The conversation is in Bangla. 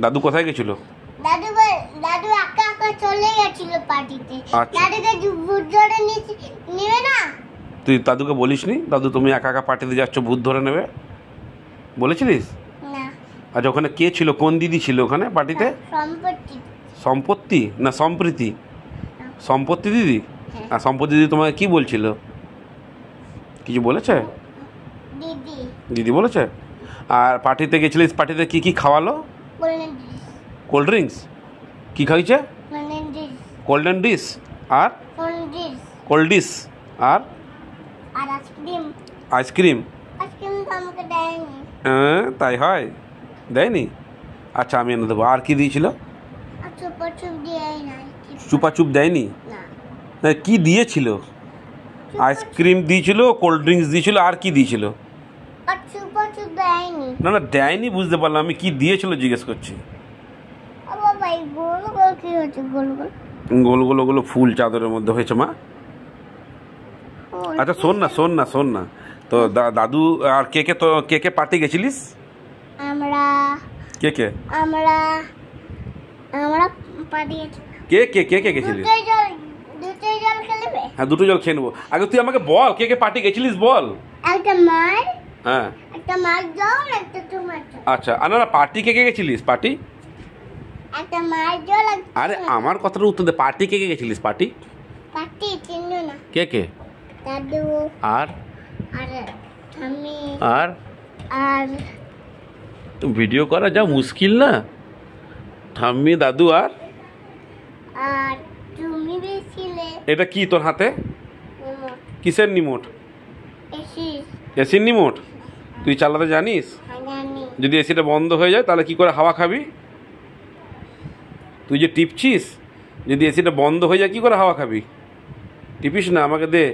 দাদু কোথায় গেছিল? দাদু একা একা চলে গেছিল পার্টিতে। দাদুকে ভূত ধরে নেবে না। তুই দাদুকে বলিসনি দাদু তুমি একা একা পার্টিতে যাচ্ছ, ভূত ধরে নেবে? বলেছিলিস? না। আচ্ছা, ওখানে কে ছিল? কোন দিদি ছিল ওখানে পার্টিতে? সম্পত্তি না সম্প্রীতি? সম্পত্তি দিদি। আর সম্পত্তি দিদি তোমাকে কি বলছিল? কিছু বলেছে? দিদি বলেছে। আর পার্টিতে গেছিলিস, পার্টিতে কি কি খাওয়ালো? Cold drinks. কি খাইছে? কোল্ডেন ডিশ আর কোল্ড ডিশ আর আইসক্রিম। হ্যাঁ তাই হয়, দেয়নি? আচ্ছা আমি এনে দেবো। আর কি দিয়েছিল? চুপাচুপ দেয়নি? কি দিয়েছিল? আইসক্রিম দিয়েছিল, কোল্ড ড্রিঙ্কস দিয়েছিল, আর কি দিয়েছিল? না না দেয়নি বুঝতে পারলাম, আমি কি দিয়েছিল জিজ্ঞেস করছি। গোল গোল ওগুলো ফুল চাদরের মধ্যে হয়েছে মা। আচ্ছা শোন না তো দাদু আর কে কে, তো কে কে পার্টি গেছিলিস? কে কে গেছিলিস? হ্যাঁ দুটো জল খেয়ে নেবো। আগে তুই আমাকে বল কে কে পার্টি গেছিলিস বল। হ্যাঁ আচ্ছা না পার্টি কে কে গেছিলিস? পার্টি আরে আমার কথাটা উত্তর দে, পার্টি কে কে গেছিলিস? পার্টি কে কে? আর আর ভিডিও করা যা মুশকিল না। ঠাম্মি, দাদু আর এটা কি তোর হাতে? কিসের রিমোট? এসির রিমোট। তুই চালাতে জানিস? যদি এসিটা বন্ধ হয়ে যায় তাহলে কি করে হাওয়া খাবি? তুই যে টিপছিস, যদি এসিটা বন্ধ হয়ে যায় কি করে হাওয়া খাবি? টিপিস না, আমাকে দে।